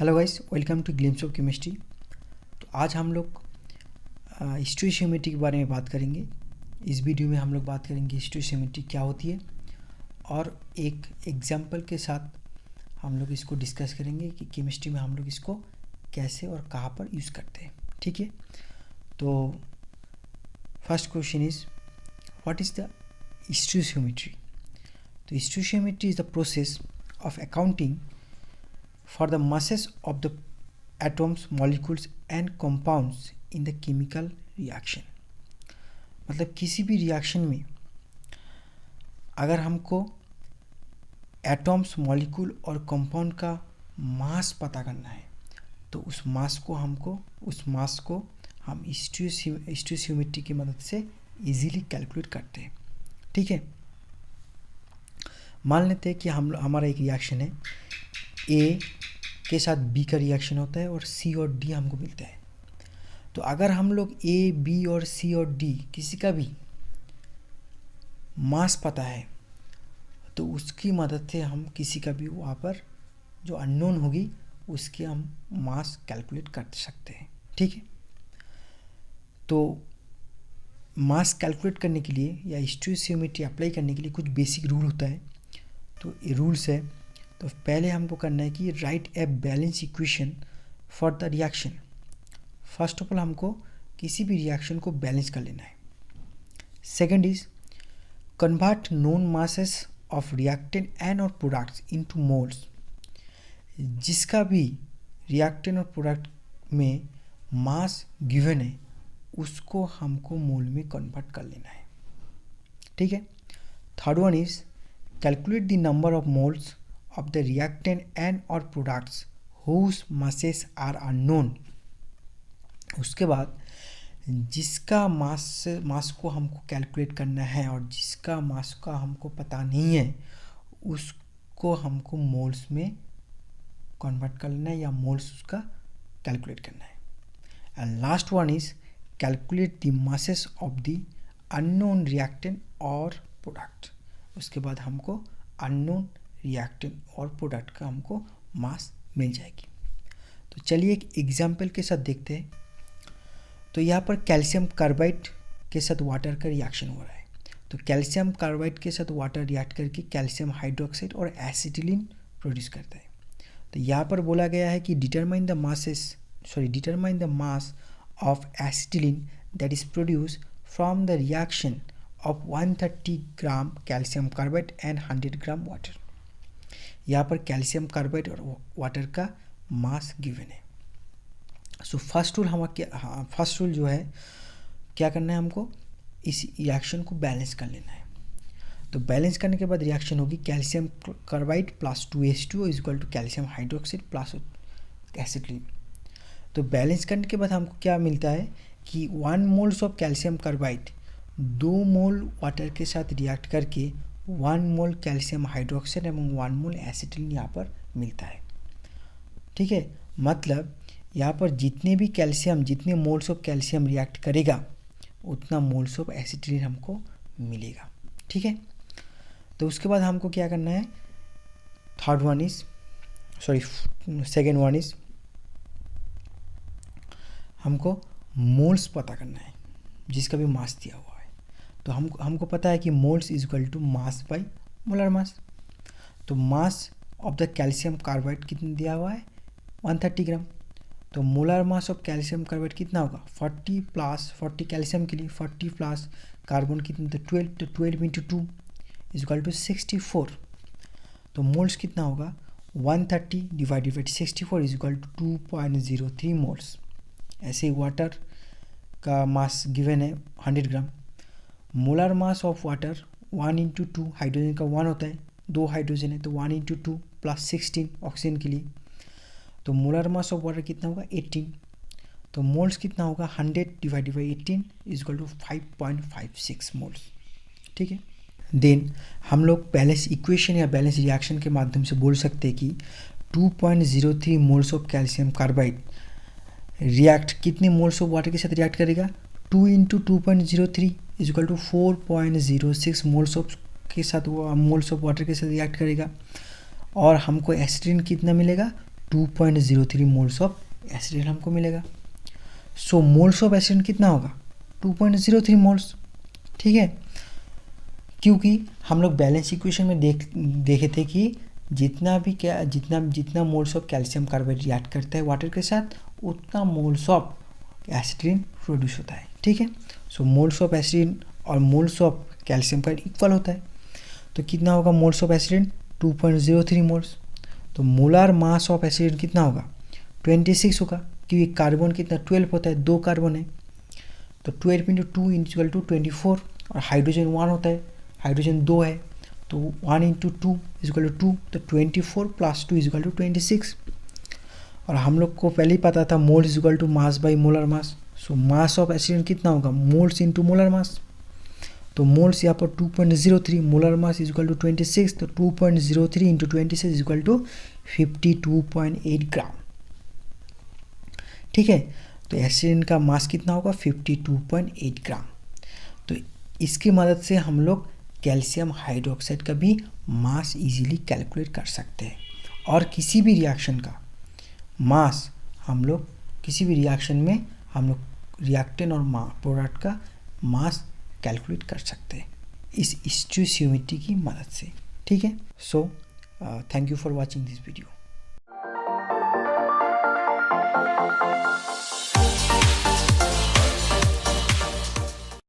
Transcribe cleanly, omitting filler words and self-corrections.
Hello guys, welcome to glimpse of chemistry. तो आज हम लोग स्टोइशियोमेट्री के बारे में बात करेंगे। इस वीडियो में हम लोग बात करेंगे स्टोइशियोमेट्री क्या होती है और एक एग्जांपल के साथ हम लोग इसको डिस्कस करेंगे कि केमिस्ट्री में हम लोग इसको कैसे और कहाँ पर यूज़ करते हैं। ठीक है, तो first question is what is the stoichiometry. तो stoichiometry is the process of accounting for the masses of the atoms, molecules and compounds in the chemical reaction। मतलब किसी भी रिएक्शन में अगर हमको एटम्स, मॉलिक्यूल और कंपाउंड का मास पता करना है तो उस मास को हम स्टोइशियोमेट्री की मदद से इजीली कैलकुलेट करते हैं। ठीक है, मान लेते हैं कि हमारा एक रिएक्शन है, ए के साथ बी का रिएक्शन होता है और सी और डी हमको मिलता है। तो अगर हम लोग ए, बी और सी और डी किसी का भी मास पता है तो उसकी मदद से हम किसी का भी वहाँ पर जो अननोन होगी उसके हम मास कैलकुलेट कर सकते हैं। ठीक है, तो मास कैलकुलेट करने के लिए या स्टोइशियोमेट्री अप्लाई करने के लिए कुछ बेसिक रूल होता है। तो ये रूल्स है, तो पहले हमको करना है कि right a balance equation for the reaction. First of all हमको किसी भी रिएक्शन को बैलेंस कर लेना है। Second is convert known masses of reactant and और प्रोडक्ट्स इनटू मोल्स। जिसका भी रिएक्टेंट और प्रोडक्ट में मास गिवन है उसको हमको मोल में कन्वर्ट कर लेना है। ठीक है, third one is calculate the number of moles of the reactant and or products whose masses are unknown। उसके बाद जिसका मास को हमको कैलकुलेट करना है और जिसका मास का हमको पता नहीं है उसको हमको मोल्स में कन्वर्ट कर लेना है या मोल्स उसका कैलकुलेट करना है। And last one is calculate the masses of the unknown reactant और प्रोडक्ट। उसके बाद हमको अननोन रिएक्टेंट और प्रोडक्ट का हमको मास मिल जाएगी। तो चलिए एक एग्जाम्पल के साथ देखते हैं। तो यहाँ पर कैल्शियम कार्बाइड के साथ वाटर का रिएक्शन हो रहा है। तो कैल्शियम कार्बाइड के साथ वाटर रिएक्ट करके कैल्शियम हाइड्रोक्साइड और एसिटिलीन प्रोड्यूस करता है। तो यहाँ पर बोला गया है कि determine the mass of acetylene that is produce from the reaction of 130 gram calcium carbide and 100 gram water. यहाँ पर कैल्शियम कार्बाइड और वाटर का मास गिवन है। सो फर्स्ट रूल जो है क्या करना है, हमको इस रिएक्शन को बैलेंस कर लेना है। तो बैलेंस करने के बाद रिएक्शन होगी calcium carbide plus 2H2 is equal to calcium hydroxide plus acetylene. तो बैलेंस करने के बाद हमको क्या मिलता है कि 1 moles of calcium carbide 2 mole water के साथ रिएक्ट करके 1 मोल कैल्शियम हाइड्रोक्साइड एवं 1 मोल एसिटिलीन यहाँ पर मिलता है। ठीक है, मतलब यहाँ पर जितने मोल्स ऑफ कैल्शियम रिएक्ट करेगा उतना मोल्स ऑफ एसिटिलीन हमको मिलेगा। ठीक है, तो उसके बाद हमको क्या करना है, सेकेंड वन इज हमको मोल्स पता करना है जिसका भी मास दिया हुआ है। तो हमको पता है कि moles is equal to mass by molar mass. तो mass of the calcium carbide कितना दिया हुआ है, 130 ग्राम। तो molar mass of calcium carbide कितना होगा, 40 कैल्शियम के लिए 40 प्लस कार्बन कितना, तो 12। तो 12 इंटू 2 इज इक्वल टू 64। तो मोल्स कितना होगा, 130 divided by 64 is equal to 2.03 moles. ऐसे ही वाटर का मास गिवन है 100 gram. Molar mass of water 1 into 2, hydrogen का 1 होता है, 2 हाइड्रोजन है तो 1 इंटू 2 प्लस 16 ऑक्सीजन के लिए। तो मोलर मास ऑफ वाटर कितना होगा, 18। तो मोल्स कितना होगा, 100 divided by 18 is equal to 5.56 moles. ठीक है, देन हम लोग बैलेंस इक्वेशन या बैलेंस रिएक्शन के माध्यम से बोल सकते हैं कि 2.03 moles of calcium carbide react कितने मोल्स ऑफ वाटर के साथ रिएक्ट करेगा, 2 into 2.03 is equal to 4.06 moles of के साथ मोल्स ऑफ वाटर के साथ रिएक्ट करेगा। और हमको एसिटिलीन कितना मिलेगा, 2.03 मोल्स ऑफ एसिडिन हमको मिलेगा। सो मोल्स ऑफ एसिडिन कितना होगा? 2.03 मोल्स, ठीक है। क्योंकि हम लोग बैलेंस इक्वेशन में देखे थे कि जितना moles of calcium carbide react करता है वाटर के साथ, उतना मोल्स ऑफ एसिडिन प्रोड्यूस होता है, ठीक है। सो मोल्स ऑफ एसिडिन और moles of calcium carbide equal होता है। तो कितना होगा मोल्स ऑफ एसिडिन? 2.03 मोल्स। तो मोलार मास ऑफ एसिडिन कितना होगा? 26 होगा, क्योंकि कार्बन कितना 12 होता है, 2 कार्बन है। तो 12 × 2 इक्वल टू 24, और हाइड्रोजन 1 होता है, हाइड्रोजन 2 है, तो 1 × 2 इक्वल टू 2, तो 24 + 2 इक्वल टू 26। और हम लोग को पहले ही पता था moles equal to mass by molar mass. So mass of acetylene कितना होगा? Moles into molar mass. तो मोल्स यहाँ पर 2.03, मोलर मास इक्वल टू 26, तो 2.03 × 26 इक्वल टू 52.8 ग्राम, ठीक है। तो एसिडिन का मास कितना होगा? 52.8 ग्राम। तो इसकी मदद से हम लोग कैल्शियम हाइड्रोक्साइड का भी मास इजीली कैलकुलेट कर सकते हैं। और किसी भी रिएक्शन का मास हम लोग किसी भी रिएक्शन में हम लोग रिएक्टेंट और प्रोडक्ट का मास कैलकुलेट कर सकते हैं इस स्टोइचियोमेट्री की मदद से, ठीक है। So thank you for watching this video.